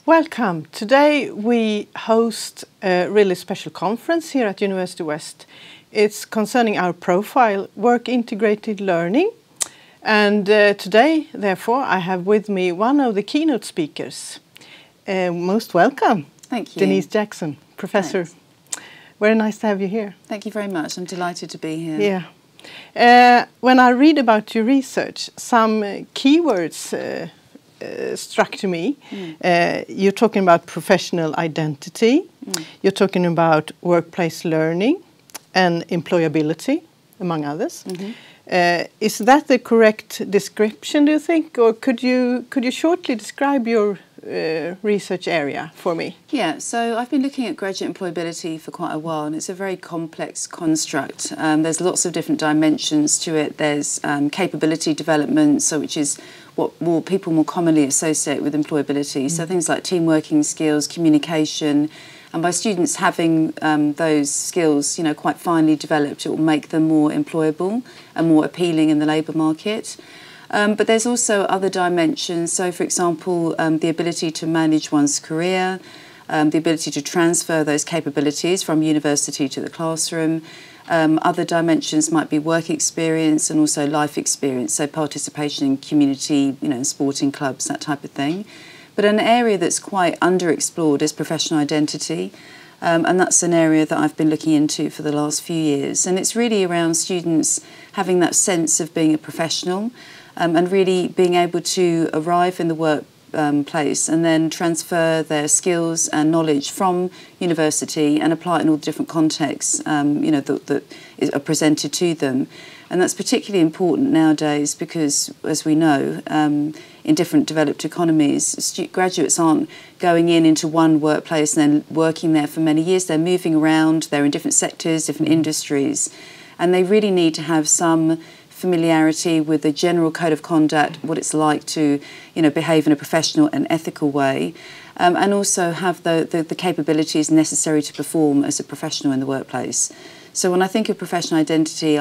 Welcome. Today we host a really special conference here at University West. It's concerning our profile, Work Integrated Learning. And today, therefore, I have with me one of the keynote speakers. Most welcome. Thank you. Denise Jackson, Professor. Thanks. Very nice to have you here. Thank you very much. I'm delighted to be here. Yeah. When I read about your research, some keywords struck to me. You're talking about professional identity. You're talking about workplace learning and employability, among others. Is that the correct description, do you think? Or could you shortly describe your research area for me? Yeah, so I've been looking at graduate employability for quite a while, and it's a very complex construct. There's lots of different dimensions to it. There's capability development, which is what people more commonly associate with employability. So things like team working skills, communication, and by students having those skills, quite finely developed, it will make them more employable and more appealing in the labour market. But there's also other dimensions. So, for example, the ability to manage one's career, the ability to transfer those capabilities from university to the classroom. Other dimensions might be work experience and also life experience, so participation in community, sporting clubs, that type of thing. But an area that's quite underexplored is professional identity, and that's an area that I've been looking into for the last few years. And it's really around students having that sense of being a professional and really being able to arrive in the workplace and then transfer their skills and knowledge from university and apply it in all the different contexts that are presented to them. And that's particularly important nowadays because, as we know, in different developed economies, graduates aren't going into one workplace and then working there for many years. They're moving around, they're in different sectors, different industries, and they really need to have some familiarity with the general code of conduct, what it's like to behave in a professional and ethical way, and also have the capabilities necessary to perform as a professional in the workplace. So when I think of professional identity,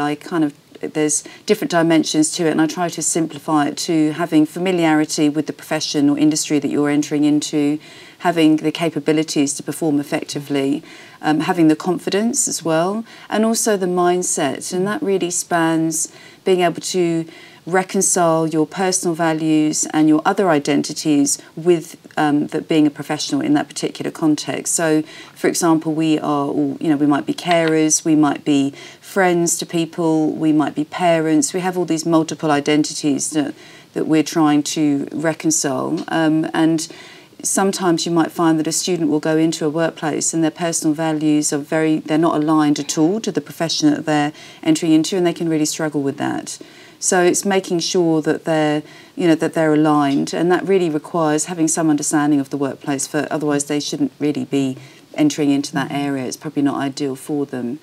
there's different dimensions to it, and I try to simplify it to having familiarity with the profession or industry that you're entering into, having the capabilities to perform effectively, having the confidence as well, and also the mindset. And that really spans being able to reconcile your personal values and your other identities with being a professional in that particular context. So, for example, we are all, we might be carers, we might be friends to people, we might be parents. We have all these multiple identities that we're trying to reconcile. And sometimes you might find that a student will go into a workplace and their personal values they're not aligned at all to the profession that they're entering into, and they can really struggle with that. So it's making sure that they're aligned, and that really requires having some understanding of the workplace. Otherwise, they shouldn't really be entering into that area. It's probably not ideal for them.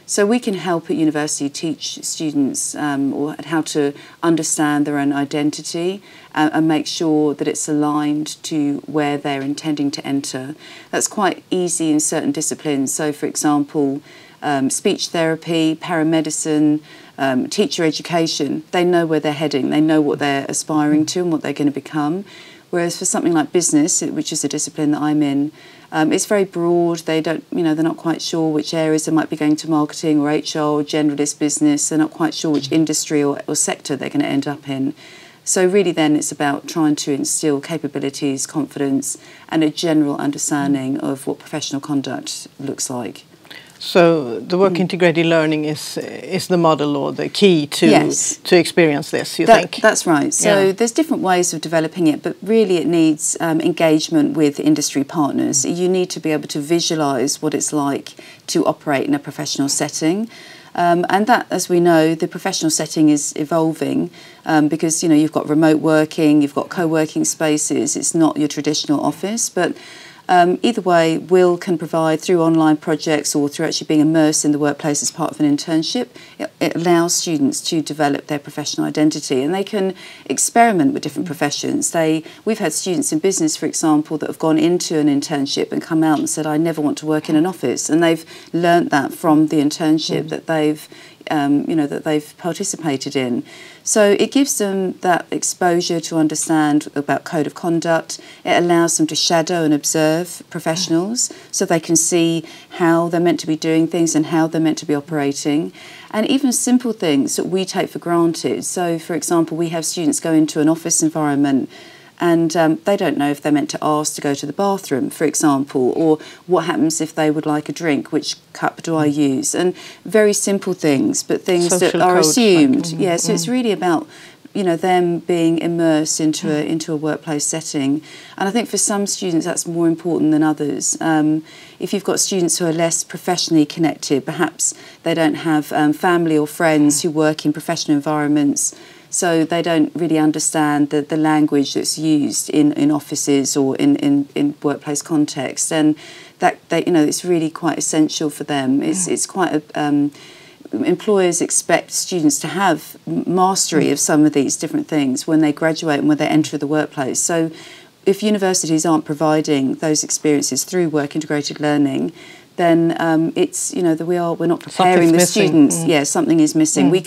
So we can help at university teach students or how to understand their own identity and make sure that it's aligned to where they're intending to enter. That's quite easy in certain disciplines. So, for example, speech therapy, paramedicine, teacher education, they know where they're heading, they know what they're aspiring to and what they're going to become. Whereas for something like business, which is a discipline that I'm in, it's very broad. They're not quite sure which areas they might be going to, marketing or HR or generalist business. They're not quite sure which industry or sector they're going to end up in. So really then it's about trying to instill capabilities, confidence and a general understanding of what professional conduct looks like. So the work integrated learning is the model or the key to experience this, you think? That's right. So there's different ways of developing it, but really it needs engagement with industry partners. You need to be able to visualise what it's like to operate in a professional setting. And that, as we know, the professional setting is evolving because, you've got remote working, you've got co-working spaces. It's not your traditional office, but either way, WIL can provide through online projects or through actually being immersed in the workplace as part of an internship. It allows students to develop their professional identity, and they can experiment with different professions. We've had students in business, for example, that have gone into an internship and come out and said, I never want to work in an office, and they've learnt that from the internship that they've that they've participated in. So it gives them that exposure to understand about code of conduct. It allows them to shadow and observe professionals so they can see how they're meant to be doing things and how they're meant to be operating. And even simple things that we take for granted. So, for example, we have students go into an office environment and they don't know if they're meant to ask to go to the bathroom, for example, or what happens if they would like a drink, which cup do I use? And very simple things, but things Social that are codes, assumed. like, So it's really about them being immersed into a workplace setting. And I think for some students that's more important than others. If you've got students who are less professionally connected, perhaps they don't have family or friends who work in professional environments, so they don't really understand the language that's used in offices or in workplace context, and that it's really quite essential for them. It's quite employers expect students to have mastery of some of these different things when they graduate and when they enter the workplace. So if universities aren't providing those experiences through work integrated learning, then it's that we're not preparing the students. Yeah, something is missing. We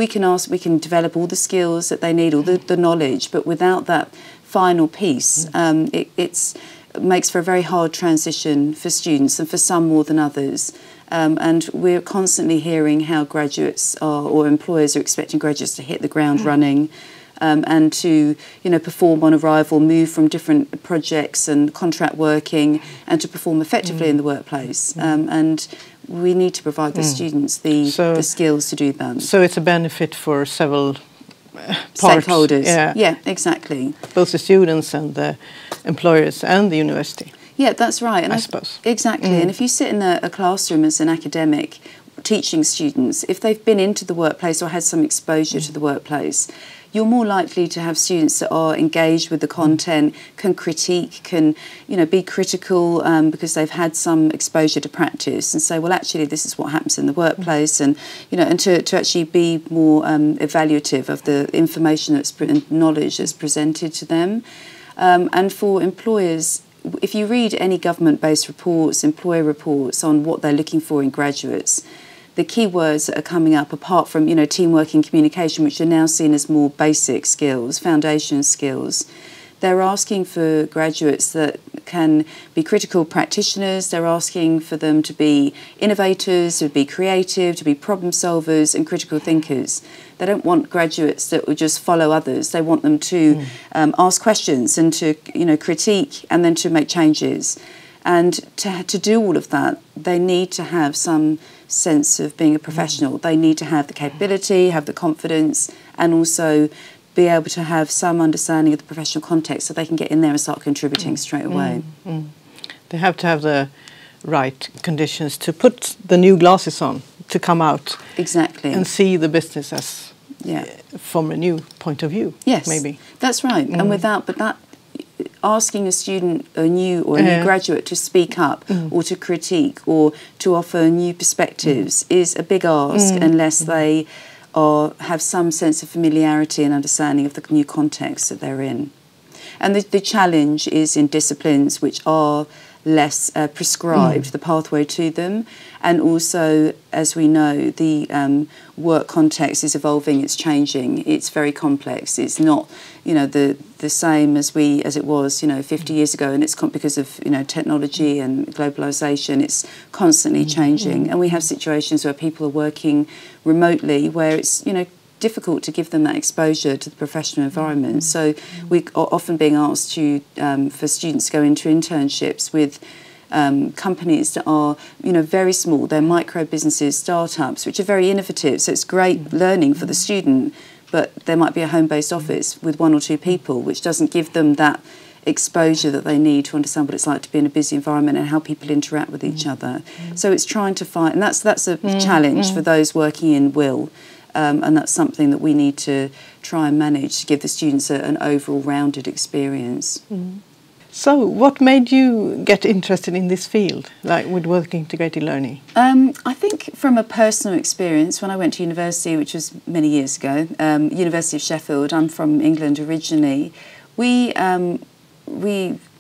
can develop all the skills that they need, all the knowledge, but without that final piece, it makes for a very hard transition for students, and for some more than others. And we're constantly hearing how graduates or employers are expecting graduates to hit the ground running. And to perform on arrival, move from different projects and contract working, and to perform effectively in the workplace. And we need to provide the students the skills to do that. So it's a benefit for several stakeholders. Yeah, exactly. Both the students and the employers and the university. Yeah, that's right. And I suppose. Exactly. And if you sit in a classroom as an academic teaching students, if they've been into the workplace or had some exposure to the workplace, you're more likely to have students that are engaged with the content, can critique, can be critical because they've had some exposure to practice, and say, well, actually, this is what happens in the workplace, and and to actually be more evaluative of the information and knowledge that's presented to them. And for employers, if you read any government-based reports, employer reports on what they're looking for in graduates, the key words that are coming up, apart from teamwork and communication, which are now seen as more basic skills, foundation skills, they're asking for graduates that can be critical practitioners. They're asking for them to be innovators, to be creative, to be problem solvers and critical thinkers. They don't want graduates that will just follow others. They want them to ask questions and to critique and then to make changes. And to do all of that, they need to have some sense of being a professional. They need to have the capability, have the confidence, and also be able to have some understanding of the professional context so they can get in there and start contributing straight away. They have to have the right conditions to put the new glasses on, to come out and see the business as from a new point of view. Yes, maybe that's right. And asking a student, a new graduate, to speak up or to critique or to offer new perspectives is a big ask unless they have some sense of familiarity and understanding of the new context that they're in. And the challenge is in disciplines which are less prescribed, the pathway to them. And also, as we know, the work context is evolving, it's changing, it's very complex. It's not, the same as it was, 50 years ago, and it's because of, technology and globalization, it's constantly changing. And we have situations where people are working remotely where it's, difficult to give them that exposure to the professional environment. So we are often being asked for students to go into internships with companies that are, very small. They're micro businesses, startups, which are very innovative. So it's great learning for the student, but there might be a home-based office with 1 or 2 people, which doesn't give them that exposure that they need to understand what it's like to be in a busy environment and how people interact with each other. So it's trying to find, and that's a challenge for those working in WIL. And that's something that we need to try and manage to give the students an overall rounded experience. So what made you get interested in this field, like with work integrated learning? I think from a personal experience, when I went to university, which was many years ago, University of Sheffield, I'm from England originally, we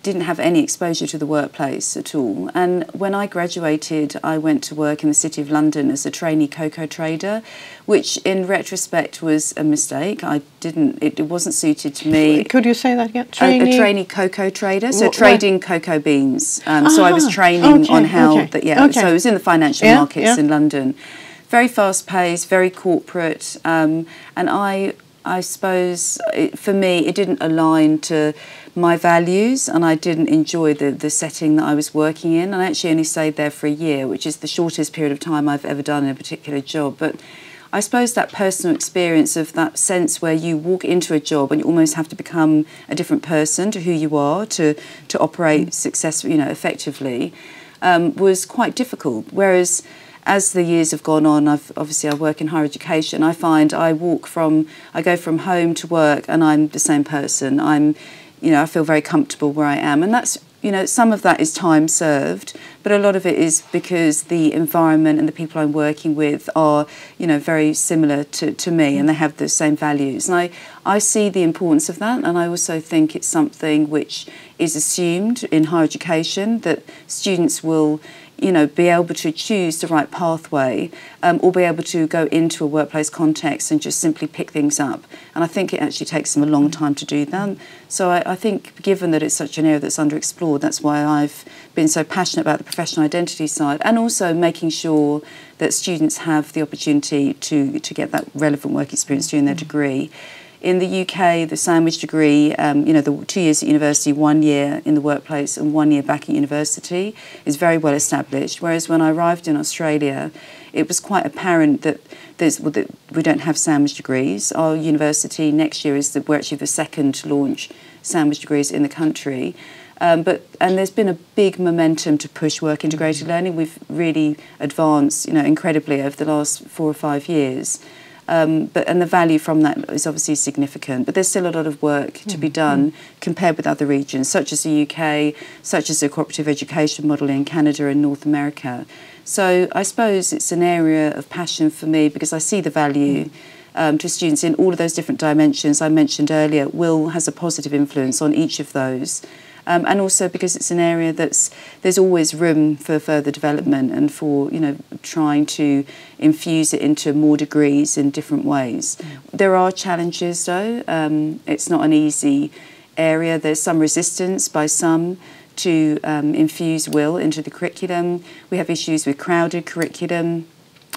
didn't have any exposure to the workplace at all. And when I graduated, I went to work in the City of London as a trainee cocoa trader, which in retrospect was a mistake. It wasn't suited to me. Could you say that again? A trainee cocoa trader, so trading cocoa beans. So I was training on how so I was in the financial markets in London. Very fast paced, very corporate, and I suppose for me it didn't align to my values, and I didn't enjoy the setting that I was working in. And I actually only stayed there for a year, which is the shortest period of time I've ever done in a particular job. But I suppose that personal experience of that sense where you walk into a job and you almost have to become a different person to who you are to operate successfully, effectively, was quite difficult. Whereas as the years have gone on, I work in higher education. I find I go from home to work and I'm the same person. I feel very comfortable where I am, and that's, some of that is time served, but a lot of it is because the environment and the people I'm working with are, very similar to me, and they have the same values. And I see the importance of that, and I also think it's something which is assumed in higher education, that students will be able to choose the right pathway, or be able to go into a workplace context and just simply pick things up. And I think it actually takes them a long time to do that. So I think, given that it's such an area that's underexplored, that's why I've been so passionate about the professional identity side, and also making sure that students have the opportunity to get that relevant work experience during their degree. In the UK, the sandwich degree, the 2 years at university, 1 year in the workplace and 1 year back at university is very well established. Whereas when I arrived in Australia, it was quite apparent that we don't have sandwich degrees. Our university next year we're actually the second to launch sandwich degrees in the country. And there's been a big momentum to push work integrated learning. We've really advanced, incredibly over the last 4 or 5 years. And the value from that is obviously significant, but there's still a lot of work to be done compared with other regions, such as the UK, such as the cooperative education model in Canada and North America. So I suppose it's an area of passion for me, because I see the value to students in all of those different dimensions I mentioned earlier. WIL has a positive influence on each of those. And also because it's an area there's always room for further development and for, trying to infuse it into more degrees in different ways. There are challenges though. It's not an easy area. There's some resistance by some to infuse WIL into the curriculum. We have issues with crowded curriculum.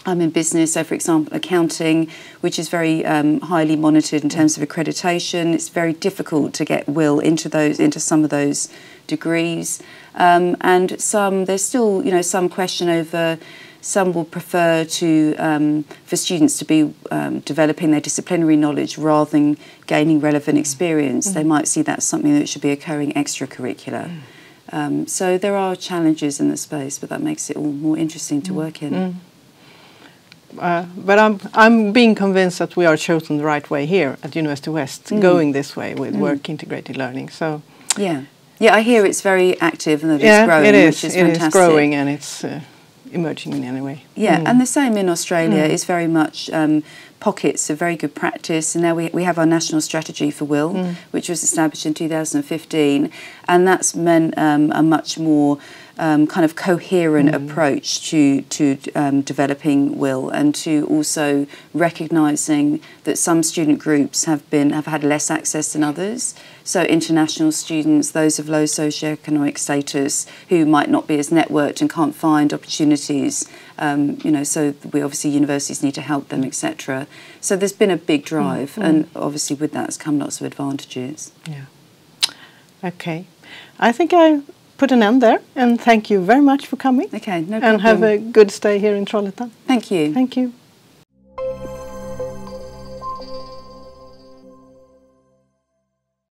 I'm in business, so for example, accounting, which is very highly monitored in terms of accreditation. It's very difficult to get WIL into some of those degrees, and there's still some question over. Some will prefer for students to be developing their disciplinary knowledge rather than gaining relevant experience. They might see that as something that should be occurring extracurricular. So there are challenges in the space, but that makes it all more interesting to work in. But I'm being convinced that we are chosen the right way here at University of West, going this way with work integrated learning. So I hear it's very active and that it's growing, which is fantastic. It is growing and it's emerging in any way. And the same in Australia is very much pockets of very good practice, and now we have our national strategy for WIL, which was established in 2015, and that's meant a much more kind of coherent approach to developing WIL, and to also recognising that some student groups have had less access than others. So international students, those of low socioeconomic status who might not be as networked and can't find opportunities, so we obviously universities need to help them, etc. So there's been a big drive, and obviously with that has come lots of advantages. Yeah. Okay. I think I put an end there, and thank you very much for coming. Okay, no problem. And have a good stay here in Trollhättan. Thank you. Thank you.